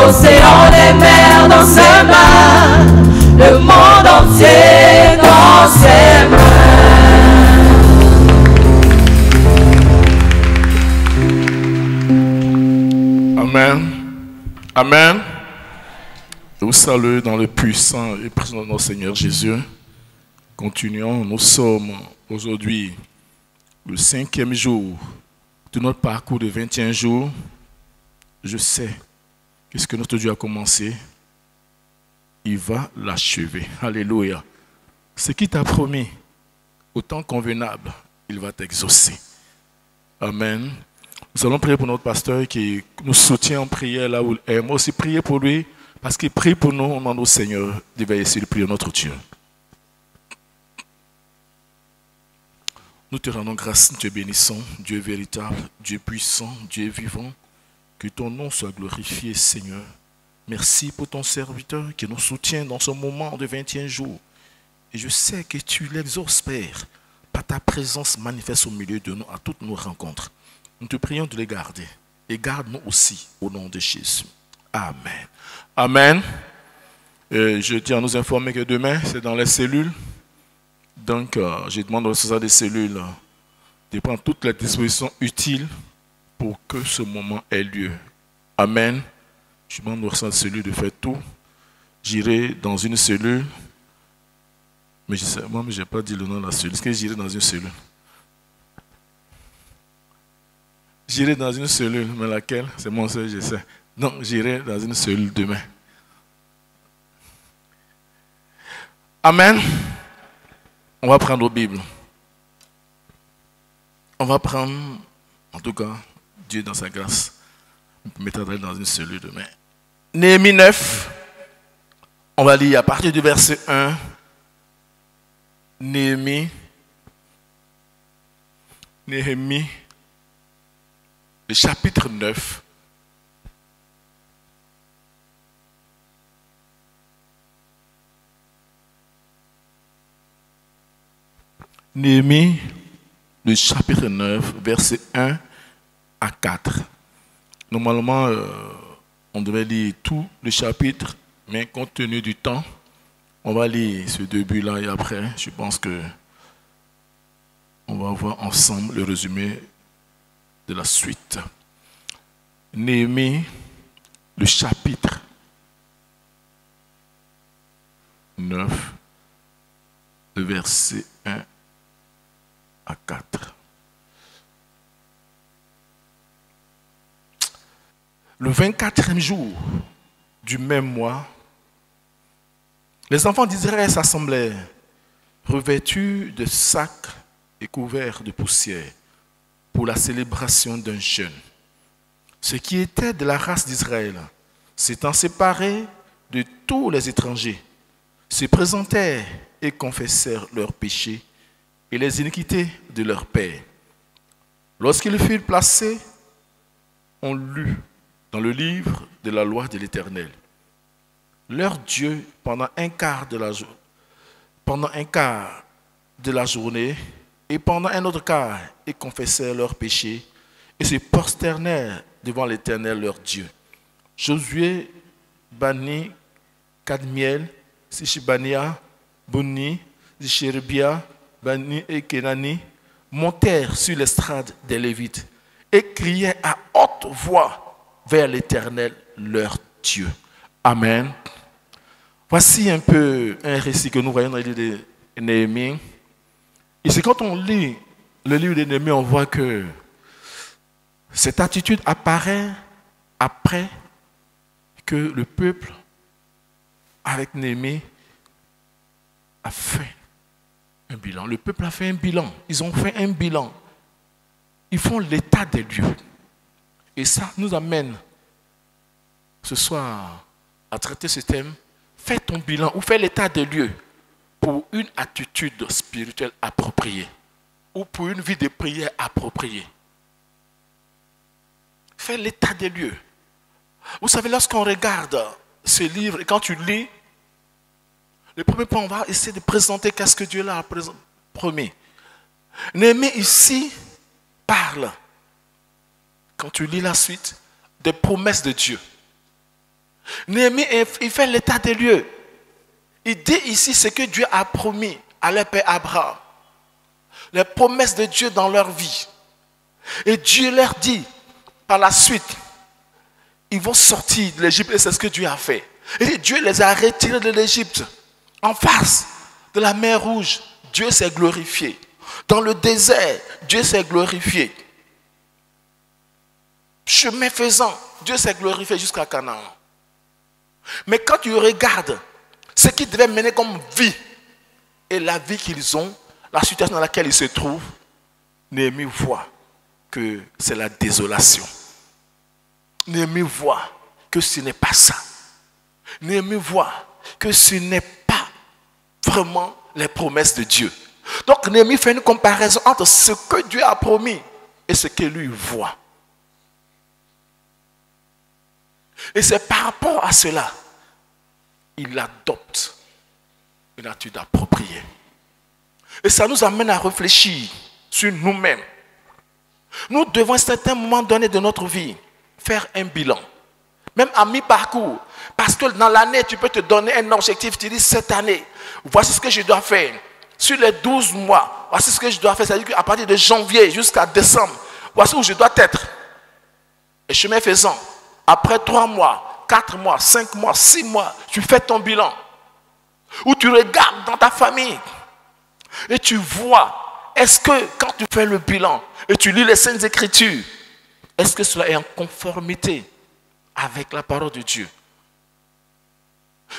océans, les mers dans ses mains, le monde entier dans ses mains. Amen. Amen. Je vous salue dans le puissant et présent de notre Seigneur Jésus. Continuons, nous sommes aujourd'hui le 5e jour de notre parcours de 21 jours. Je sais que ce que notre Dieu a commencé, il va l'achever. Alléluia. Ce qu'il t'a promis, au temps convenable, il va t'exaucer. Amen. Nous allons prier pour notre pasteur qui nous soutient en prière là où il est. Moi aussi, prier pour lui, parce qu'il prie pour nous. On demande au Seigneur de veiller sur le prier notre Dieu. Nous te rendons grâce, Dieu bénissant, Dieu véritable, Dieu puissant, Dieu vivant. Que ton nom soit glorifié, Seigneur. Merci pour ton serviteur qui nous soutient dans ce moment de 21 jours. Et je sais que tu l'exauces, Père, par ta présence manifeste au milieu de nous à toutes nos rencontres. Nous te prions de les garder. Et garde-nous aussi au nom de Jésus. Amen. Amen. Je tiens à nous informer que demain, c'est dans les cellules. Donc, je demande aux responsables des cellules de prendre toutes les dispositions utiles pour que ce moment ait lieu. Amen. Je demande aux responsables des cellules de faire tout. J'irai dans une cellule. Mais moi, je n'ai pas dit le nom de la cellule. Est-ce que j'irai dans une cellule? J'irai dans une cellule, mais laquelle? C'est mon seul, je sais. Non, j'irai dans une cellule demain. Amen. On va prendre nos Bibles. On va prendre, en tout cas, Dieu dans sa grâce, me mettra dans une cellule demain. Néhémie 9, on va lire à partir du verset 1. Néhémie, le chapitre 9. Néhémie, le chapitre 9, verset 1 à 4. Normalement, on devait lire tout le chapitre, mais compte tenu du temps, on va lire ce début-là et après, je pense que on va voir ensemble le résumé de la suite. Néhémie, le chapitre 9, le verset 1 à 4. Le 24e jour du même mois, les enfants d'Israël s'assemblèrent, revêtus de sacs et couverts de poussière, pour la célébration d'un jeûne. Ceux qui étaient de la race d'Israël, s'étant séparés de tous les étrangers, se présentèrent et confessèrent leurs péchés et les iniquités de leur père. Lorsqu'ils furent placés, on lut dans le livre de la loi de l'Éternel leur Dieu pendant un quart de la journée et pendant un autre quart, ils confessèrent leurs péchés et se prosternèrent devant l'Éternel leur Dieu. Josué, Bani, Kadmiel, Sishibania, Buni, Zichérbia, Bani et Kenani montèrent sur l'estrade des Lévites et criaient à haute voix vers l'Éternel leur Dieu. Amen. Voici un peu un récit que nous voyons dans le livre de Néhémie. Ici, quand on lit le livre de Néhémie, on voit que cette attitude apparaît après que le peuple, avec Néhémie, a fait un bilan. Le peuple a fait un bilan. Ils ont fait un bilan. Ils font l'état des lieux. Et ça nous amène ce soir à traiter ce thème. Fais ton bilan ou fais l'état des lieux pour une attitude spirituelle appropriée ou pour une vie de prière appropriée. Fais l'état des lieux. Vous savez, lorsqu'on regarde ce livre et quand tu lis, le premier point, on va essayer de présenter qu'est-ce que Dieu leur a promis. Néhémie ici parle, quand tu lis la suite, des promesses de Dieu. Néhémie, il fait l'état des lieux. Il dit ici ce que Dieu a promis à leur père Abraham. Les promesses de Dieu dans leur vie. Et Dieu leur dit, par la suite, ils vont sortir de l'Égypte et c'est ce que Dieu a fait. Et Dieu les a retirés de l'Égypte. En face de la mer Rouge, Dieu s'est glorifié. Dans le désert, Dieu s'est glorifié. Chemin faisant, Dieu s'est glorifié jusqu'à Canaan. Mais quand tu regardes ce qui devait mener comme vie et la vie qu'ils ont, la situation dans laquelle ils se trouvent, Néhémie voit que c'est la désolation. Néhémie voit que ce n'est pas ça. Néhémie voit que ce n'est pas vraiment les promesses de Dieu. Donc Néhémie fait une comparaison entre ce que Dieu a promis et ce que lui voit. Et c'est par rapport à cela, il adopte une attitude appropriée. Et ça nous amène à réfléchir sur nous-mêmes. Nous devons à un certain moment donné de notre vie faire un bilan. Même à mi-parcours. Parce que dans l'année, tu peux te donner un objectif. Tu dis, cette année, voici ce que je dois faire. Sur les 12 mois, voici ce que je dois faire. C'est-à-dire qu'à partir de janvier jusqu'à décembre, voici où je dois être. Et chemin faisant, après 3 mois, 4 mois, 5 mois, 6 mois, tu fais ton bilan. Où tu regardes dans ta famille. Et tu vois, est-ce que quand tu fais le bilan et tu lis les Saintes Écritures, est-ce que cela est en conformité avec la parole de Dieu?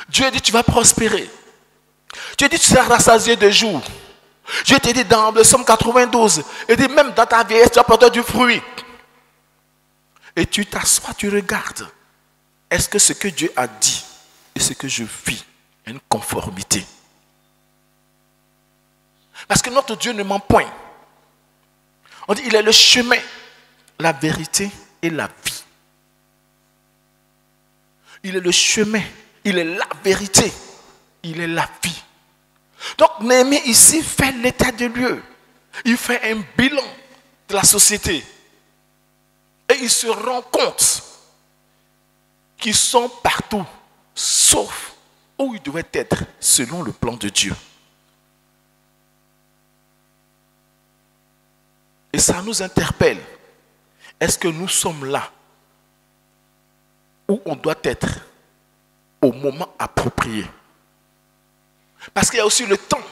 Dieu dit tu vas prospérer. Dieu dit tu seras rassasié de jours. Dieu te dit dans le Psaume 92, il dit même dans ta vieillesse tu vas porter du fruit. Et tu t'assois, tu regardes. Est-ce que ce que Dieu a dit et ce que je vis est une conformité? Parce que notre Dieu ne ment point. On dit il est le chemin, la vérité et la vie. Il est le chemin, il est la vérité, il est la vie. Donc Néhémie ici fait l'état de lieu. Il fait un bilan de la société. Et il se rend compte qu'ils sont partout, sauf où ils devaient être selon le plan de Dieu. Et ça nous interpelle. Est-ce que nous sommes là où on doit être au moment approprié? Parce qu'il y a aussi le temps.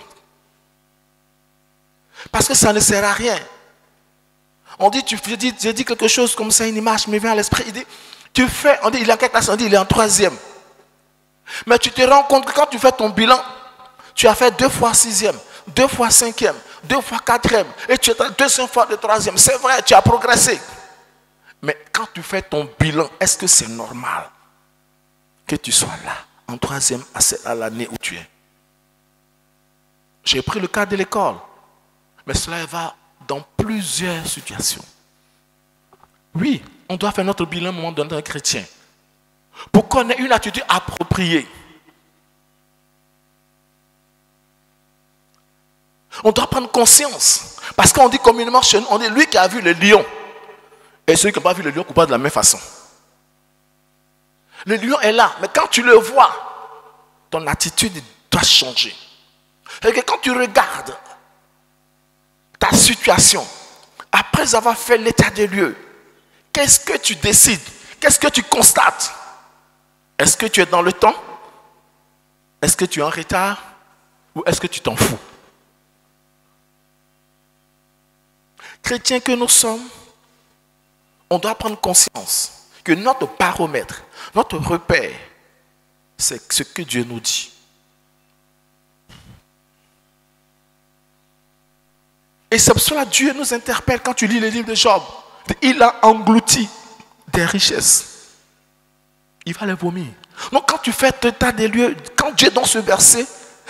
Parce que ça ne sert à rien. On dit, je dis quelque chose comme ça, une image me vient à l'esprit. Il dit, tu fais, on dit, il est en quelle classe? On dit, il est en 3e. Mais tu te rends compte que quand tu fais ton bilan, tu as fait 2 fois 6e, 2 fois 5e, 2 fois 4e, et tu es 200 fois de 3e. C'est vrai, tu as progressé. Mais quand tu fais ton bilan, est-ce que c'est normal que tu sois là, en 3e à l'année où tu es? J'ai pris le cas de l'école, mais cela va dans plusieurs situations. Oui, on doit faire notre bilan au moment donné d'un chrétien pour qu'on ait une attitude appropriée. On doit prendre conscience. Parce qu'on dit communément chez nous, on dit lui qui a vu le lion. Et celui qui n'a pas vu le lion ne coupe pas de la même façon. Le lion est là, mais quand tu le vois, ton attitude doit changer. Et que quand tu regardes ta situation, après avoir fait l'état des lieux, qu'est-ce que tu décides? Qu'est-ce que tu constates? Est-ce que tu es dans le temps? Est-ce que tu es en retard? Ou est-ce que tu t'en fous? Chrétiens que nous sommes, on doit prendre conscience que notre baromètre, notre repère, c'est ce que Dieu nous dit. Et c'est pour cela que Dieu nous interpelle quand tu lis le livre de Job. Il a englouti des richesses. Il va les vomir. Donc quand tu fais ton état des lieux, quand Dieu est dans ce verset,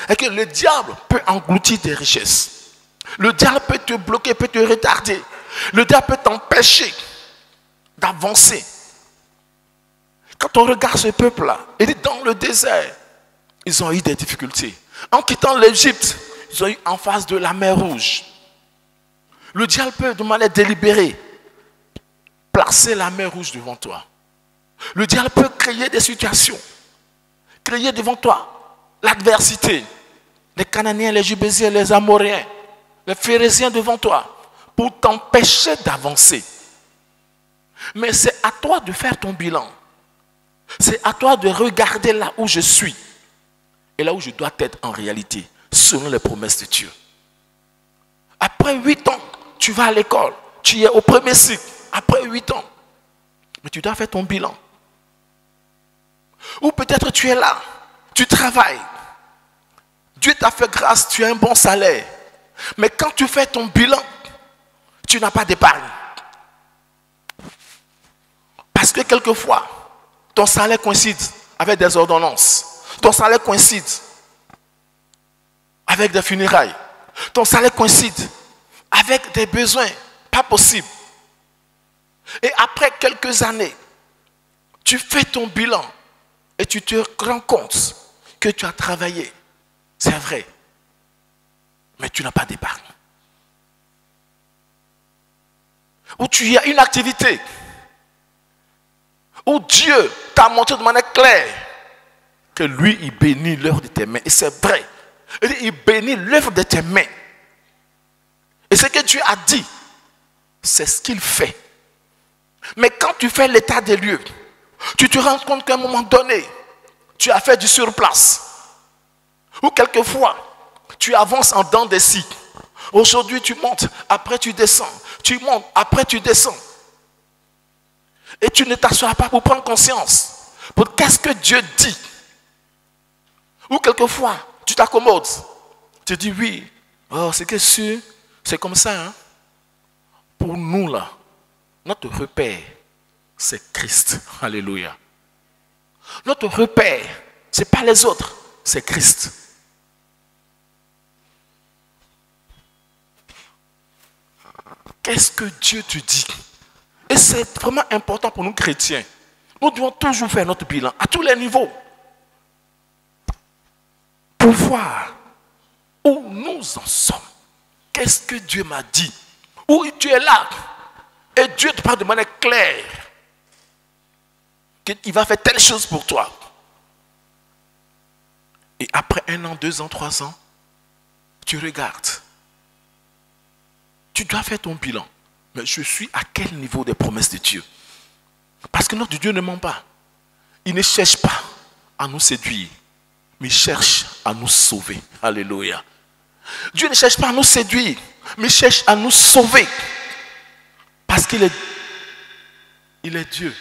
et que le diable peut engloutir des richesses. Le diable peut te bloquer, peut te retarder. Le diable peut t'empêcher d'avancer. Quand on regarde ce peuple-là, il est dans le désert. Ils ont eu des difficultés. En quittant l'Égypte, ils ont eu en face de la mer Rouge. Le diable peut de manière délibérée placer la mer Rouge devant toi. Le diable peut créer des situations, créer devant toi l'adversité, les Cananéens, les Jubésiens, les Amoréens, les Phérésiens devant toi, pour t'empêcher d'avancer. Mais c'est à toi de faire ton bilan. C'est à toi de regarder là où je suis et là où je dois être en réalité, selon les promesses de Dieu. Après 8 ans, tu vas à l'école, tu es au premier cycle, après 8 ans, mais tu dois faire ton bilan. Ou peut-être tu es là, tu travailles, Dieu t'a fait grâce, tu as un bon salaire, mais quand tu fais ton bilan, tu n'as pas d'épargne. Parce que quelquefois, ton salaire coïncide avec des ordonnances, ton salaire coïncide avec des funérailles, ton salaire coïncide avec des besoins pas possibles. Et après quelques années, tu fais ton bilan et tu te rends compte que tu as travaillé. C'est vrai. Mais tu n'as pas d'épargne. Ou tu as une activité où Dieu t'a montré de manière claire que lui, il bénit l'œuvre de tes mains. Et c'est vrai. Il bénit l'œuvre de tes mains. Et ce que Dieu a dit, c'est ce qu'il fait. Mais quand tu fais l'état des lieux, tu te rends compte qu'à un moment donné, tu as fait du surplace. Ou quelquefois, tu avances en dents des scies. Aujourd'hui, tu montes, après tu descends. Tu montes, après tu descends. Et tu ne t'assois pas pour prendre conscience. Pour qu'est-ce que Dieu dit. Ou quelquefois, tu t'accommodes. Tu dis oui, oh, c'est que sûr, c'est comme ça. Hein? Pour nous là, notre repère, c'est Christ. Alléluia. Notre repère, ce n'est pas les autres, c'est Christ. Qu'est-ce que Dieu te dit? Et c'est vraiment important pour nous chrétiens. Nous devons toujours faire notre bilan à tous les niveaux. Pour voir où nous en sommes. Qu'est-ce que Dieu m'a dit? Où tu es là. Et Dieu te parle de manière claire. Qu'il va faire telle chose pour toi. Et après 1 an, 2 ans, 3 ans, tu regardes. Tu dois faire ton bilan. Mais je suis à quel niveau des promesses de Dieu? Parce que notre Dieu ne ment pas. Il ne cherche pas à nous séduire, mais il cherche à nous sauver. Alléluia. Dieu ne cherche pas à nous séduire, mais il cherche à nous sauver. Parce qu'il est Dieu.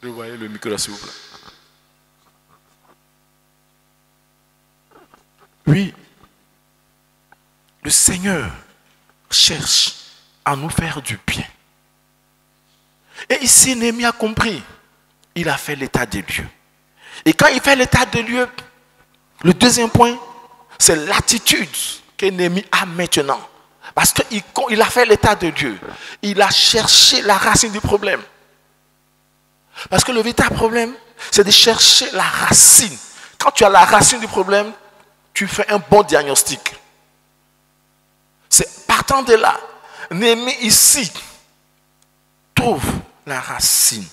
Je voyais le micro là, s'il vous plaît. Oui, le Seigneur cherche à nous faire du bien. Et ici, Néhémie a compris. Il a fait l'état des lieux. Et quand il fait l'état des lieux, le deuxième point, c'est l'attitude que Néhémie a maintenant. Parce qu'il a fait l'état de Dieu. Il a cherché la racine du problème. Parce que le véritable problème, c'est de chercher la racine. Quand tu as la racine du problème, tu fais un bon diagnostic. C'est partant de là, Néhémie ici trouve la racine.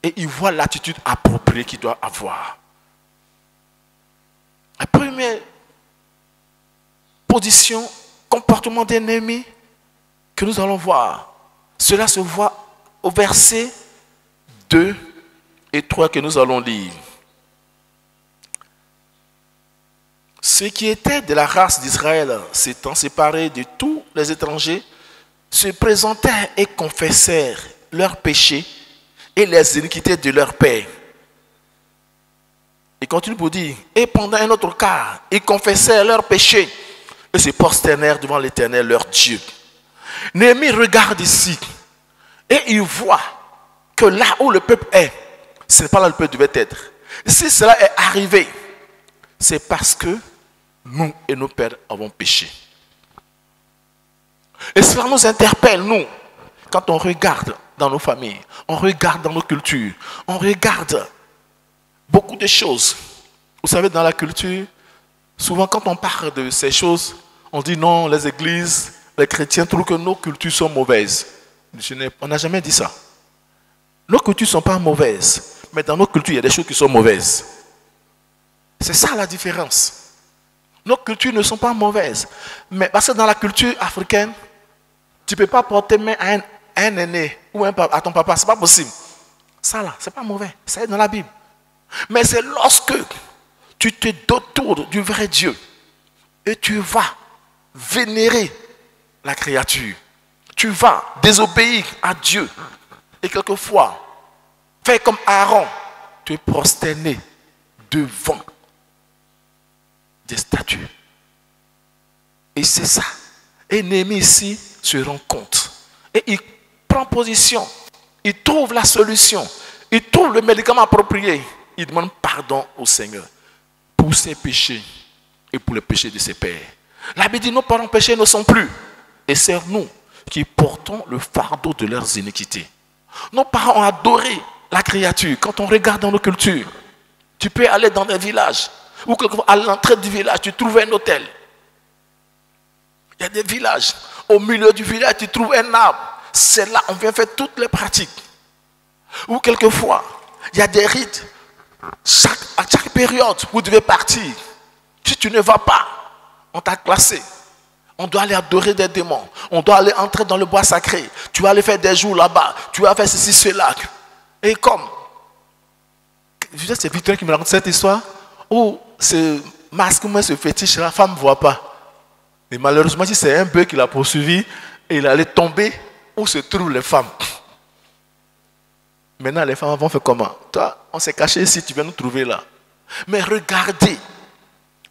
Et il voit l'attitude appropriée qu'il doit avoir. La première position, comportement de Néhémie que nous allons voir, cela se voit au verset 2 et 3 que nous allons lire. Ceux qui étaient de la race d'Israël, s'étant séparés de tous les étrangers, se présentèrent et confessèrent leurs péchés et les iniquités de leur père. Il continue pour dire, et pendant un autre quart, ils confessèrent leurs péchés et se prosternèrent devant l'Éternel leur Dieu. Néhémie regarde ici et il voit que là où le peuple est, ce n'est pas là où le peuple devait être. Si cela est arrivé, c'est parce que nous et nos pères avons péché. Et cela nous interpelle, nous, quand on regarde dans nos familles, on regarde dans nos cultures, on regarde beaucoup de choses. Vous savez, dans la culture, souvent quand on parle de ces choses, on dit non, les églises, les chrétiens trouvent que nos cultures sont mauvaises. On n'a jamais dit ça. Nos cultures ne sont pas mauvaises, mais dans nos cultures, il y a des choses qui sont mauvaises. C'est ça la différence. Nos cultures ne sont pas mauvaises, mais parce que dans la culture africaine, tu ne peux pas porter main à un aîné ou à ton papa, ce n'est pas possible. Ça là, ce n'est pas mauvais, ça est dans la Bible. Mais c'est lorsque tu te détournes du vrai Dieu et tu vas vénérer la créature, tu vas désobéir à Dieu et quelquefois faire comme Aaron, te prosterner devant des statues. Et c'est ça. Et Néhémie ici se rend compte. Et il prend position. Il trouve la solution. Il trouve le médicament approprié. Il demande pardon au Seigneur pour ses péchés et pour les péchés de ses pères. La Bible dit, nos parents péchés ne sont plus. Et c'est nous qui portons le fardeau de leurs iniquités. Nos parents ont adoré la créature. Quand on regarde dans nos cultures, tu peux aller dans des villages, ou quelquefois à l'entrée du village, tu trouves un hôtel. Il y a des villages. Au milieu du village, tu trouves un arbre. C'est là on vient faire toutes les pratiques. Ou quelquefois, il y a des rites. À chaque période, vous devez partir. Si tu ne vas pas, on t'a classé. On doit aller adorer des démons. On doit aller entrer dans le bois sacré. Tu vas aller faire des jours là-bas. Tu vas faire ceci, cela. Et comme, c'est Victor qui me raconte cette histoire, où ce masque, ce fétiche, la femme ne voit pas. Et malheureusement, si c'est un bœuf qui l'a poursuivi, et il allait tomber où se trouvent les femmes. Maintenant, les femmes vont faire comment? Toi, on s'est caché ici, tu viens nous trouver là. Mais regardez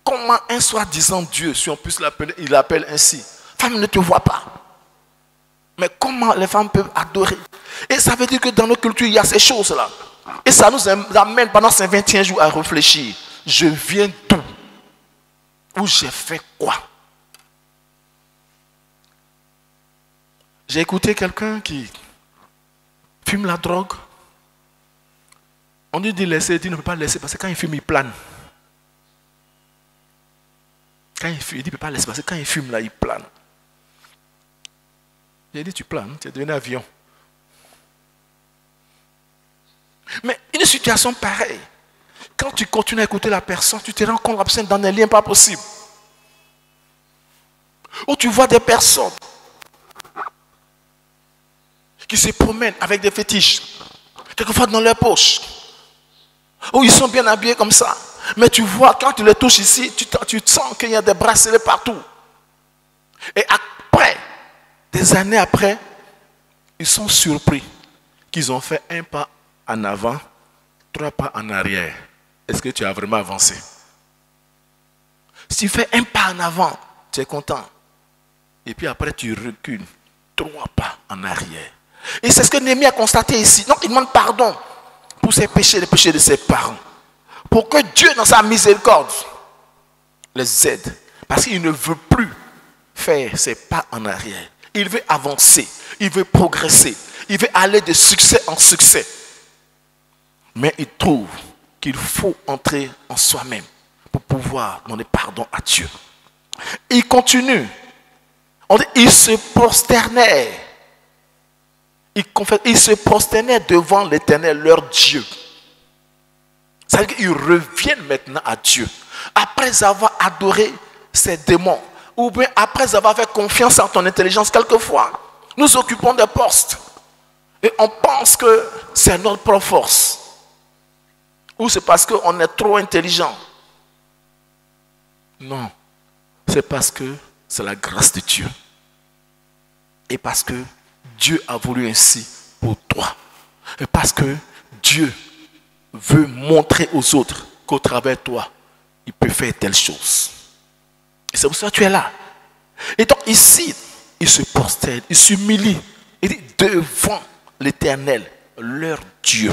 comment un soi-disant Dieu, si on puisse l'appeler, il l'appelle ainsi. Femme ne te voit pas. Mais comment les femmes peuvent adorer? Et ça veut dire que dans nos cultures, il y a ces choses-là. Et ça nous amène pendant ces 21 jours à réfléchir. Je viens d'où? Ou j'ai fait quoi? J'ai écouté quelqu'un qui fume la drogue. On lui dit laisser, il dit ne peut pas laisser parce que quand il fume, il plane. Quand il fume, il dit ne peut pas laisser parce que quand il fume là, il plane. J'ai dit tu planes, tu es devenu avion. Mais une situation pareille, quand tu continues à écouter la personne, tu te rends compte que dans des liens pas possibles. Où tu vois des personnes qui se promènent avec des fétiches, quelquefois dans leur poche, où ils sont bien habillés comme ça. Mais tu vois, quand tu les touches ici, tu sens qu'il y a des bracelets partout. Et après, des années après, ils sont surpris qu'ils ont fait un pas en avant, 3 pas en arrière. Est-ce que tu as vraiment avancé? Si tu fais un pas en avant, tu es content. Et puis après, tu recules 3 pas en arrière. Et c'est ce que Néhémie a constaté ici. Donc, il demande pardon pour ses péchés, les péchés de ses parents. Pour que Dieu, dans sa miséricorde, les aide. Parce qu'il ne veut plus faire ses pas en arrière. Il veut avancer. Il veut progresser. Il veut aller de succès en succès. Mais il trouve qu'il faut entrer en soi-même pour pouvoir demander pardon à Dieu. Il continue. On dit, il se prosternait. Ils se prosternaient devant l'Éternel, leur Dieu. Ça veut dire qu'ils reviennent maintenant à Dieu. Après avoir adoré ces démons, ou bien après avoir fait confiance en ton intelligence, quelquefois, nous occupons des postes. Et on pense que c'est notre propre force. Ou c'est parce qu'on est trop intelligent. Non. C'est parce que c'est la grâce de Dieu. Et parce que Dieu a voulu ainsi pour toi. Et parce que Dieu veut montrer aux autres qu'au travers de toi, il peut faire telle chose. Et c'est pour ça que tu es là. Et donc ici, il se prosterne, il s'humilie. Il dit devant l'Éternel, leur Dieu.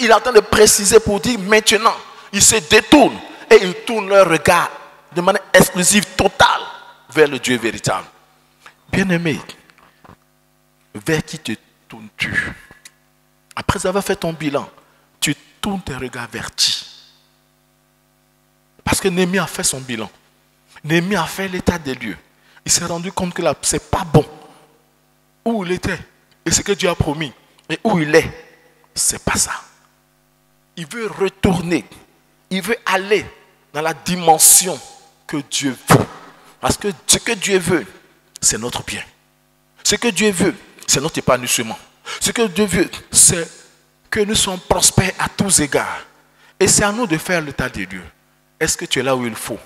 Il est en train de préciser pour dire maintenant, ils se détournent et ils tournent leur regard de manière exclusive, totale, vers le Dieu véritable. Bien-aimé, vers qui te tournes-tu? Après avoir fait ton bilan, tu tournes tes regards vers qui? Parce que Néhémie a fait son bilan. Néhémie a fait l'état des lieux. Il s'est rendu compte que là, ce n'est pas bon. Où il était et ce que Dieu a promis et où il est, c'est pas ça. Il veut retourner. Il veut aller dans la dimension que Dieu veut. Parce que ce que Dieu veut, c'est notre bien. Ce que Dieu veut, c'est notre épanouissement. Ce que Dieu veut, c'est que nous soyons prospères à tous égards. Et c'est à nous de faire l'état des lieux. Est-ce que tu es là où il faut?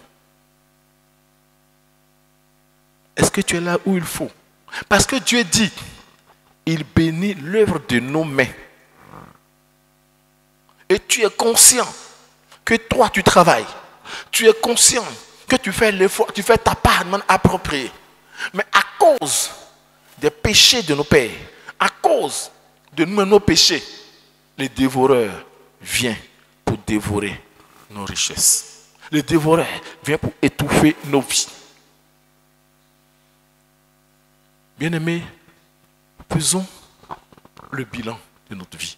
Est-ce que tu es là où il faut? Parce que Dieu dit, il bénit l'œuvre de nos mains. Et tu es conscient que toi tu travailles. Tu es conscient que tu fais l'effort, tu fais ta part de manière appropriée. Mais à cause des péchés de nos pères, à cause de nos péchés, les dévoreurs viennent pour dévorer nos richesses. Les dévoreurs viennent pour étouffer nos vies. Bien-aimés, faisons le bilan de notre vie.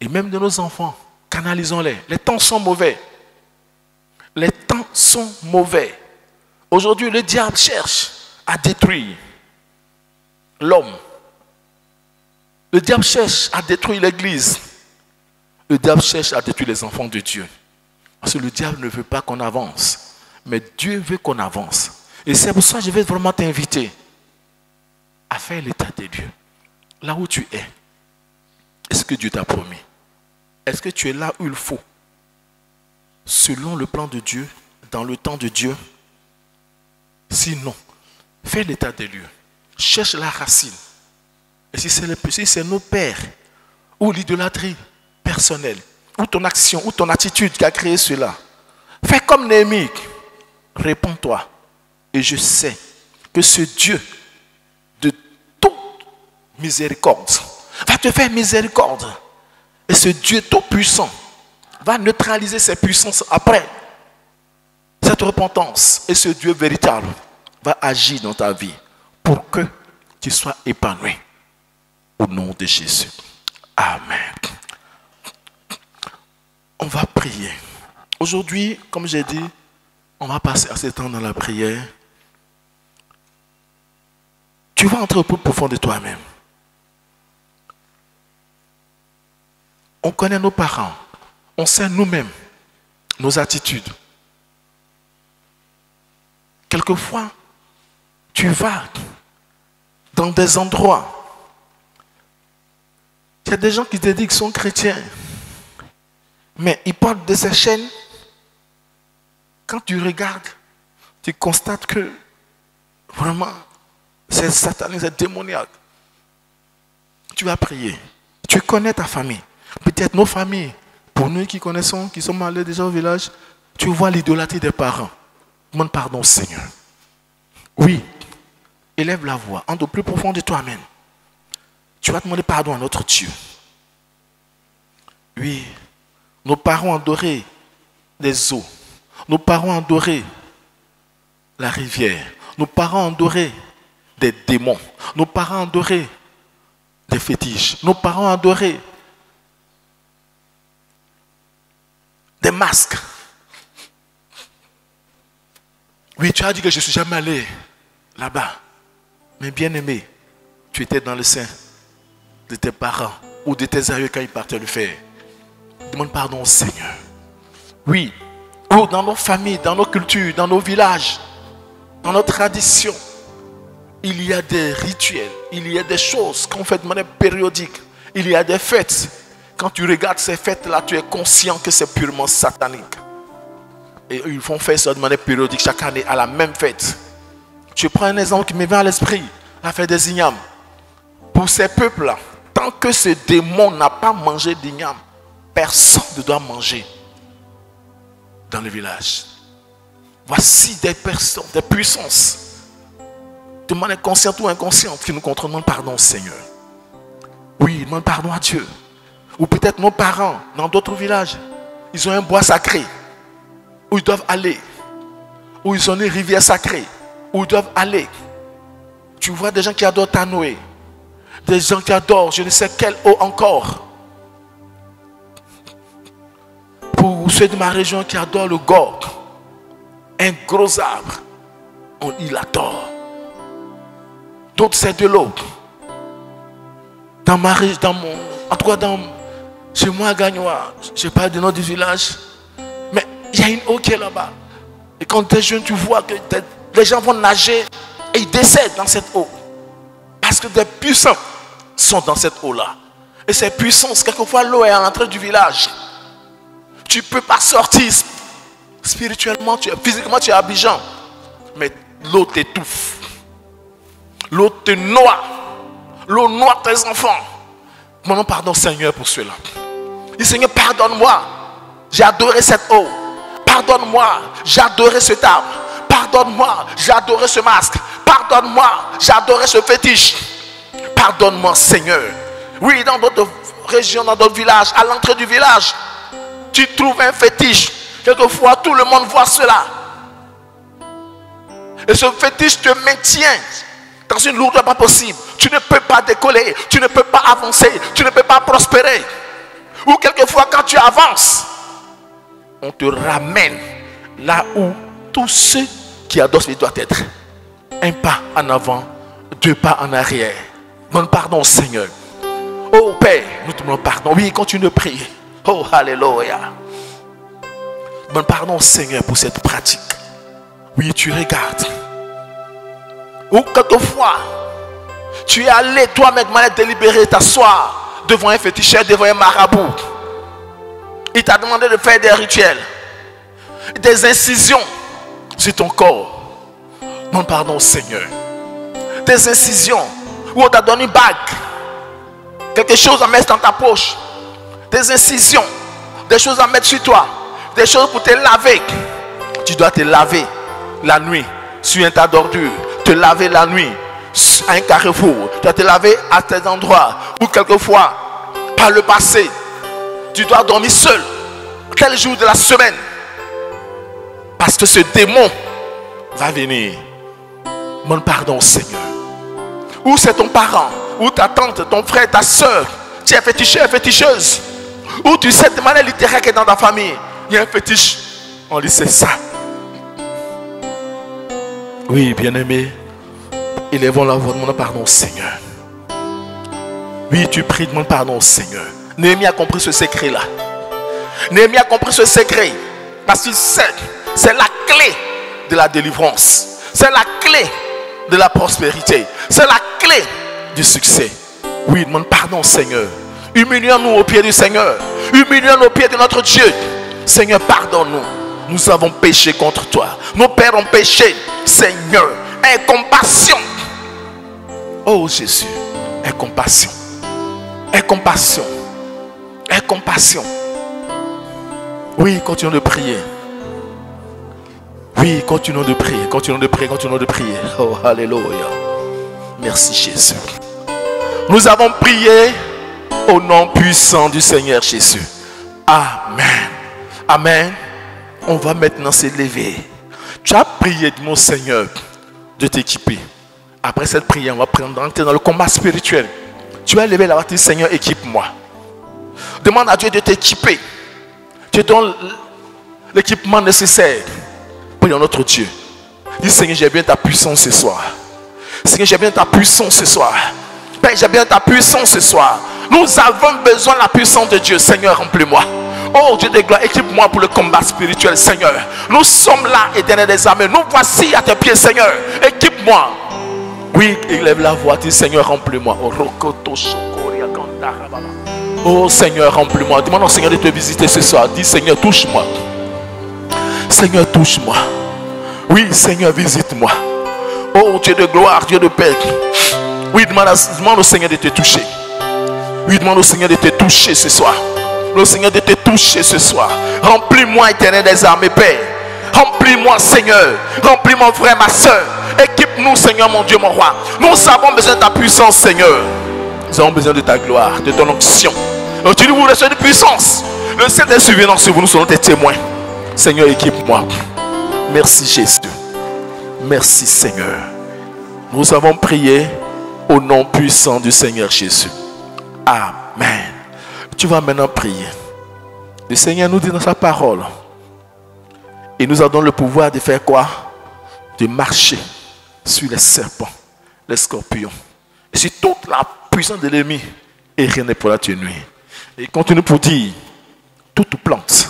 Et même de nos enfants, canalisons-les. Les temps sont mauvais. Les temps sont mauvais. Aujourd'hui, le diable cherche à détruire l'homme. Le diable cherche à détruire l'église. Le diable cherche à détruire les enfants de Dieu. Parce que le diable ne veut pas qu'on avance. Mais Dieu veut qu'on avance. Et c'est pour ça que je vais vraiment t'inviter à faire l'état des lieux. Là où tu es, est-ce que Dieu t'a promis? Est-ce que tu es là où il faut? Selon le plan de Dieu, dans le temps de Dieu? Sinon, fais l'état des lieux. Cherche la racine. Et si c'est nos pères, ou l'idolâtrie personnelle, ou ton action, ou ton attitude qui a créé cela, fais comme Néhémie. Réponds-toi. Et je sais que ce Dieu de toute miséricorde va te faire miséricorde. Et ce Dieu tout-puissant va neutraliser ses puissances après cette repentance. Et ce Dieu véritable va agir dans ta vie pour que tu sois épanoui. Au nom de Jésus. Amen. On va prier. Aujourd'hui, comme j'ai dit, on va passer assez de temps dans la prière. Tu vas entrer au plus profond de toi-même. On connaît nos parents. On sait nous-mêmes nos attitudes. Quelquefois, tu vas dans des endroits. Il y a des gens qui te disent qu'ils sont chrétiens. Mais ils portent de ces chaînes. Quand tu regardes, tu constates que vraiment, c'est satanique, c'est démoniaque. Tu vas prier. Tu connais ta famille. Peut-être nos familles. Pour nous qui connaissons, qui sommes allés déjà au village, tu vois l'idolâtrie des parents. Demande pardon, Seigneur. Oui. Élève la voix. Entre au plus profond de toi-même. Tu vas demander pardon à notre Dieu. Oui. Nos parents adoraient les eaux. Nos parents adoraient la rivière. Nos parents adoraient des démons. Nos parents adoraient des fétiches. Nos parents adoraient des masques. Oui, tu as dit que je ne suis jamais allé là-bas. Mais bien aimé, tu étais dans le sein de tes parents ou de tes aïeux quand ils partaient le faire. Demande pardon au Seigneur. Oui, ou dans nos familles, dans nos cultures, dans nos villages, dans nos traditions, il y a des rituels, il y a des choses qu'on fait de manière périodique. Il y a des fêtes. Quand tu regardes ces fêtes-là, tu es conscient que c'est purement satanique. Et ils font faire ça de manière périodique chaque année à la même fête. Je prends un exemple qui me vient à l'esprit, la fête des ignames. Pour ces peuples-là, tant que ce démon n'a pas mangé d'igname, personne ne doit manger dans le village. Voici des personnes, des puissances, de manière consciente ou inconsciente, qui nous contrôlent. Pardon, Seigneur. Oui, demande pardon à Dieu. Ou peut-être nos parents, dans d'autres villages, ils ont un bois sacré où ils doivent aller. Ou ils ont une rivière sacrée où ils doivent aller. Tu vois des gens qui adorent Tanoé. Des gens qui adorent je ne sais quelle eau encore. Pour ceux de ma région qui adorent le Gog, un gros arbre, il adore. D'autres c'est de l'eau. En tout cas, chez moi à Gagnois, je parle du nom du village, mais il y a une eau qui est là-bas. Et quand tu es jeune, tu vois que les gens vont nager et ils décèdent dans cette eau. Parce que des puissants sont dans cette eau-là. Et ces puissances, quelquefois l'eau est à l'entrée du village. Tu ne peux pas sortir spirituellement, physiquement tu es à Abidjan. Mais l'eau t'étouffe. L'eau te noie. L'eau noie tes enfants. Demandons pardon Seigneur pour cela. Dis Seigneur, pardonne-moi. J'ai adoré cette eau. Pardonne-moi. J'ai adoré cet arbre. Pardonne-moi. J'ai adoré ce masque. Pardonne-moi. J'ai adoré ce fétiche. Pardonne-moi Seigneur. Oui, dans d'autres régions, dans d'autres villages, à l'entrée du village, tu trouves un fétiche. Quelquefois, tout le monde voit cela. Et ce fétiche te maintient dans une lourdeur pas possible. Tu ne peux pas décoller, tu ne peux pas avancer, tu ne peux pas prospérer. Ou quelquefois, quand tu avances, on te ramène là où tous ceux qui adorent doivent être. Un pas en avant, 2 pas en arrière. Demande pardon, Seigneur. Oh Père, nous te demandons pardon. Oui, continue de prier. Oh, alléluia. Demande pardon, Seigneur, pour cette pratique. Oui, tu regardes. Ou quelquefois, tu es allé toi-même de manière délibérée t'asseoir devant un féticheur, devant un marabout. Il t'a demandé de faire des rituels, des incisions sur ton corps. Demande pardon, Seigneur. Des incisions où on t'a donné une bague, quelque chose à mettre dans ta poche, des incisions, des choses à mettre sur toi, des choses pour te laver. Tu dois te laver la nuit sur un tas d'ordures, te laver la nuit à un carrefour, tu dois te laver à tes endroits où quelquefois, par le passé, tu dois dormir seul tel jour de la semaine, parce que ce démon va venir. Demande pardon, Seigneur. Ou c'est ton parent, ou ta tante, ton frère, ta soeur, tu es féticheur, féticheuse. Ou tu sais de manière littéraire que dans ta famille, il y a un fétiche. On dit c'est ça. Oui, bien-aimé, élevons la voix, demandons pardon, Seigneur. Oui, tu pries, demande pardon, Seigneur. Néhémie a compris ce secret-là. Néhémie a compris ce secret parce qu'il sait, c'est la clé de la délivrance. C'est la clé de la prospérité. C'est la clé du succès. Oui, demande pardon, Seigneur. Humilions-nous au pied du Seigneur. Humilions-nous au pied de notre Dieu. Seigneur, pardonne-nous. Nous avons péché contre toi. Nos pères ont péché. Seigneur, aie compassion. Oh Jésus, aie compassion. Aie compassion. Aie compassion. Oui, continuons de prier. Oui, continuons de prier. Continuons de prier. Continuons de prier. Oh, alléluia. Merci Jésus. Nous avons prié au nom puissant du Seigneur Jésus. Amen. Amen. On va maintenant se lever. Tu as prié de mon Seigneur de t'équiper. Après cette prière, on va entrer dans le combat spirituel. Tu as levé la voix, Seigneur, équipe-moi. Demande à Dieu de t'équiper. Tu donnes l'équipement nécessaire pour notre Dieu. Dis Seigneur, j'ai bien ta puissance ce soir. Seigneur, j'ai bien ta puissance ce soir. Père, j'ai bien ta puissance ce soir. Nous avons besoin de la puissance de Dieu. Seigneur, remplis-moi. Oh Dieu de gloire, équipe-moi pour le combat spirituel, Seigneur. Nous sommes là, Éternel des armées. Nous voici à tes pieds, Seigneur. Équipe-moi. Oui, élève la voix, dis Seigneur, remplis-moi. Oh Seigneur, remplis-moi. Demande au Seigneur de te visiter ce soir. Dis Seigneur, touche-moi. Seigneur, touche-moi. Oui, Seigneur, visite-moi. Oh Dieu de gloire, Dieu de paix. Oui, demande au Seigneur de te toucher. Oui, demande au Seigneur de te toucher ce soir. Le Seigneur de te toucher ce soir. Remplis-moi, Éternel des armées, Père. Remplis-moi, Seigneur. Remplis mon frère, ma soeur. Équipe-nous, Seigneur, mon Dieu, mon roi. Nous avons besoin de ta puissance, Seigneur. Nous avons besoin de ta gloire, de ton onction. Donc, tu nous voulais de puissance. Le ciel est survenant sur vous, nous serons tes témoins. Seigneur, équipe-moi. Merci, Jésus. Merci, Seigneur. Nous avons prié au nom puissant du Seigneur Jésus. Amen. Tu vas maintenant prier. Le Seigneur nous dit dans sa parole. Il nous a donné le pouvoir de faire quoi? De marcher sur les serpents, les scorpions. Et sur toute la puissance de l'ennemi. et rien ne pourra te nuire. Et continue pour dire, toute plante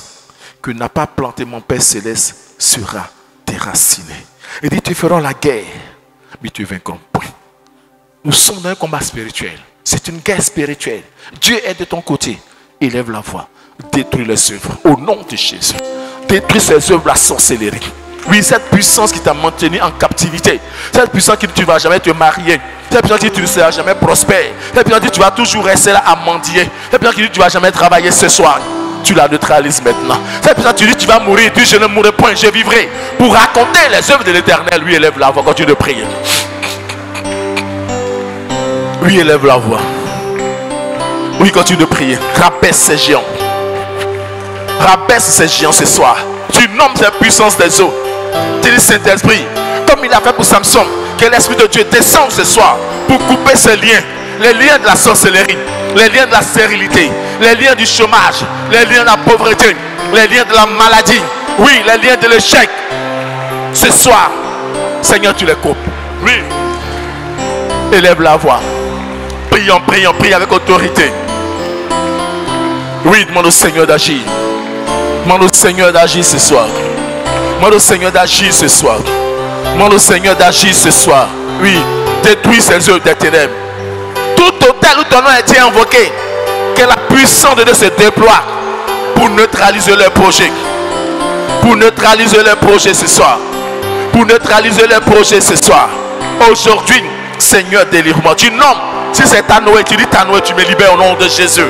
que n'a pas planté mon Père Céleste sera déracinée. Il dit, tu feras la guerre, mais tu vaincras point. Nous sommes dans un combat spirituel. C'est une guerre spirituelle. Dieu est de ton côté. Élève la voix. Détruis les œuvres. Au nom de Jésus. Détruis ces œuvres, la sorcellerie. Oui, cette puissance qui t'a maintenu en captivité. Cette puissance qui dit tu ne vas jamais te marier. Cette puissance qui dit tu ne seras jamais prospère. Cette puissance qui dit tu vas toujours rester là à mendier. Cette puissance qui dit tu ne vas jamais travailler ce soir. Tu la neutralises maintenant. Cette puissance qui dit tu vas mourir. Tu dis je ne mourrai point, je vivrai. Pour raconter les œuvres de l'Éternel. Lui, élève la voix. Continue de prier. Oui, élève la voix. Oui, continue de prier. Rabaisse ces géants. Rabaisse ces géants ce soir. Tu nommes ces puissances des eaux. Tu dis Saint-Esprit, comme il a fait pour Samson, que l'Esprit de Dieu descende ce soir pour couper ces liens. Les liens de la sorcellerie, les liens de la stérilité, les liens du chômage, les liens de la pauvreté, les liens de la maladie. Oui, les liens de l'échec. Ce soir, Seigneur, tu les coupes. Oui. Élève la voix. Prions, prions, prions avec autorité. Oui, demande au Seigneur d'agir. Demande au Seigneur d'agir ce soir. Demande au Seigneur d'agir ce soir. Demande au Seigneur d'agir ce soir. Oui, détruis ces œuvres des ténèbres. Tout hôtel où ton nom a été invoqué, que la puissance de Dieu se déploie pour neutraliser leurs projets. Pour neutraliser leurs projets ce soir. Pour neutraliser leurs projets ce soir. Aujourd'hui, Seigneur, délivre-moi. Tu nommes. Si c'est ta Noé, tu dis ta Noé, tu me libères au nom de Jésus.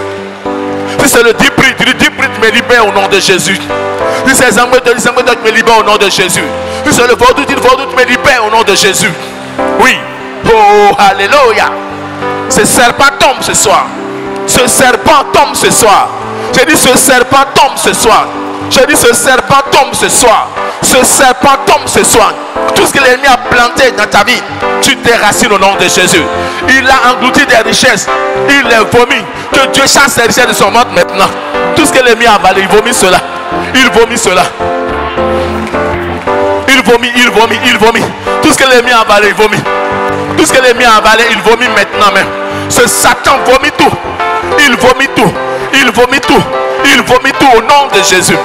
Si c'est le Dipri, tu dis Dipri, tu me libères au nom de Jésus. Si c'est Zangwe, tu dis Zangwe, tu me libères au nom de Jésus. Si c'est le Vaudou, tu dis Vaudou, tu me libères au nom de Jésus. Oui. Oh, alléluia. Ce serpent tombe ce soir. Ce serpent tombe ce soir. J'ai dit ce serpent tombe ce soir. J'ai dit ce serpent tombe ce soir. Ce serpent tombe ce soir. Tout ce que l'ennemi a planté dans ta vie, tu déracines au nom de Jésus. Il a englouti des richesses. Il les vomit. Que Dieu chasse les richesses de son monde maintenant. Tout ce que l'ennemi a avalé, il vomit cela. Il vomit cela. Il vomit, il vomit, il vomit. Tout ce que l'ennemi a avalé, il vomit. Tout ce que l'ennemi a avalé, il vomit maintenant même. Ce Satan vomit tout. Il vomit tout. Il vomit tout. Il vomit tout au nom de Jésus.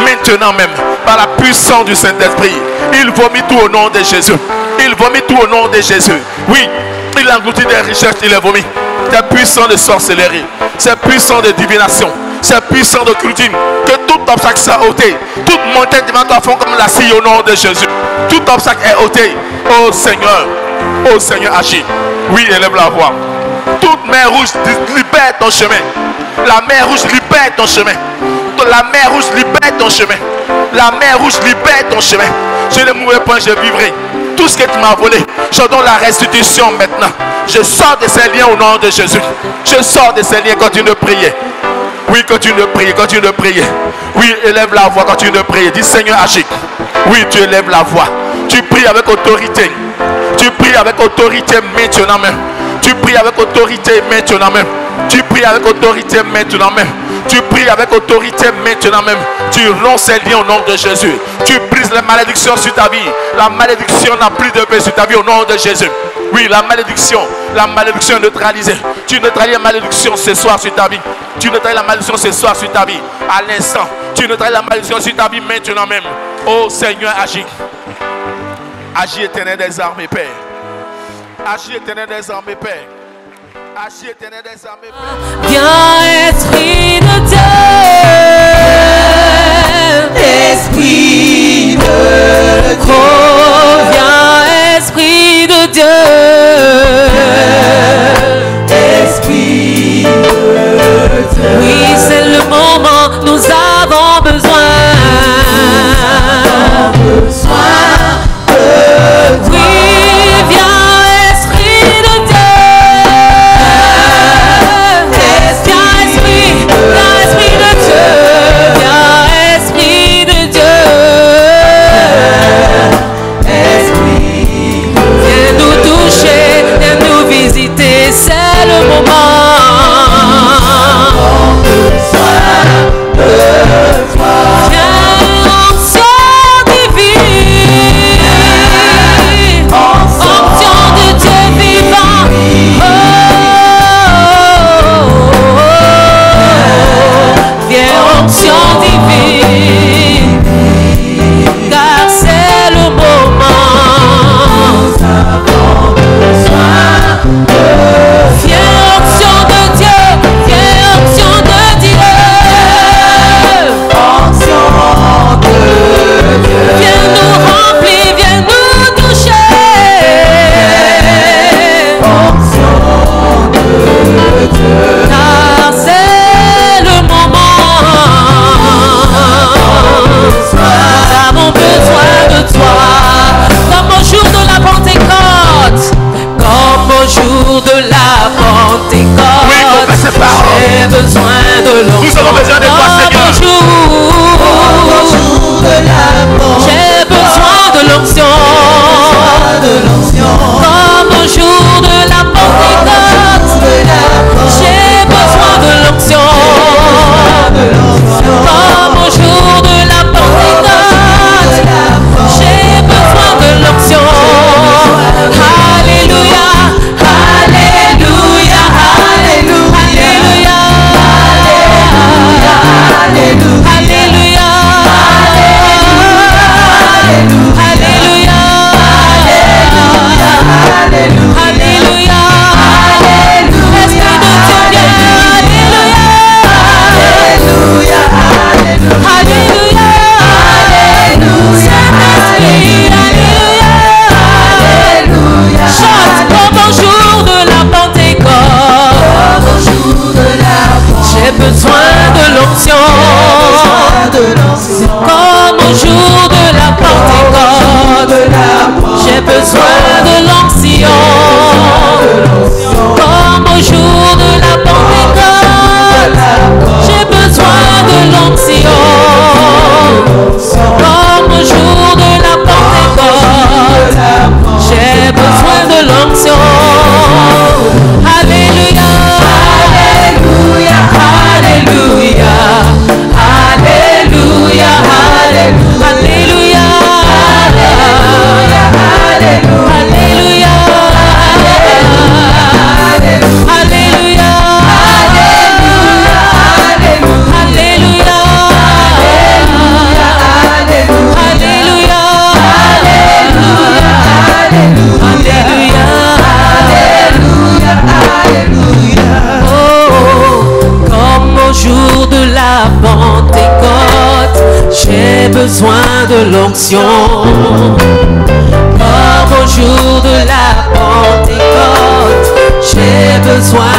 Maintenant même, par la puissance du Saint-Esprit, il vomit tout au nom de Jésus. Il vomit tout au nom de Jésus. Oui, il engloutit des richesses, il les vomit. C'est puissant de sorcellerie. C'est puissant de divination. C'est puissant de culture. Que tout obstacle soit ôté. Toute montagne devant toi font comme la scie au nom de Jésus. Tout obstacle est ôté. Oh Seigneur, agis. Oui, élève la voix. Toute mer rouge libère ton chemin. La mer rouge libère ton chemin. La mer rouge libère ton chemin. La mer rouge libère ton chemin. Je ne mourrai point, je vivrai. Tout ce que tu m'as volé, je donne la restitution maintenant. Je sors de ces liens au nom de Jésus. Je sors de ces liens, continue de prier. Oui, continue de prier, continue de prier. Oui, élève la voix, continue de prier. Dis Seigneur, agis. Oui, tu élèves la voix. Tu pries avec autorité. Tu pries avec autorité maintenant même. Tu pries avec autorité maintenant même. Tu pries avec autorité maintenant même. Tu pries avec autorité maintenant même. Tu romps ces liens au nom de Jésus. Tu brises les malédictions sur ta vie. La malédiction n'a plus de paix sur ta vie au nom de Jésus. Oui, la malédiction est neutralisée. Tu neutralises la malédiction ce soir sur ta vie. Tu neutralises la malédiction ce soir sur ta vie. À l'instant, tu neutralises la malédiction sur ta vie maintenant même. Oh Seigneur, agis. Agis éternel des armées, Père. Agis éternel des armées, Père. Agis éternel des armées, Père. Viens, Esprit de Dieu. Esprit de Dieu. Oh, viens, Esprit de Dieu. Esprit de Dieu. Oui, c'est le moment, nous avons besoin. Oui, viens, Esprit de Dieu. Viens, Esprit de Dieu. Viens, Esprit de Dieu. jour de la Pentecôte, Oui, confesse ces paroles. j'ai besoin de l'onction. Nous avons besoin de toi, Seigneur. Comme au jour de la Pentecôte, j'ai besoin de l'onction. Comme au jour de la Pentecôte, j'ai besoin de l'onction. Comme au jour de la Pentecôte, j'ai besoin de l'onction. Alléluia, alléluia, alléluia, alléluia, alléluia, alléluia, alléluia, Esprit de Dieu viens, alléluia, alléluia, Saint-Esprit, alléluia, chante comme au jour de la Pentecôte, j'ai besoin de l'onction, comme au jour de la Pentecôte, j'ai besoin de l'onction, comme au jour de la Pentecôte, j'ai besoin de l'onction, comme au jour de la Pentecôte, j'ai besoin de l'onction. Alléluia, alléluia, alléluia, alléluia, alléluia, alléluia, alléluia, alléluia, comme au jour de la Pentecôte, j'ai besoin de l'onction. Comme au jour de la Pentecôte, j'ai besoin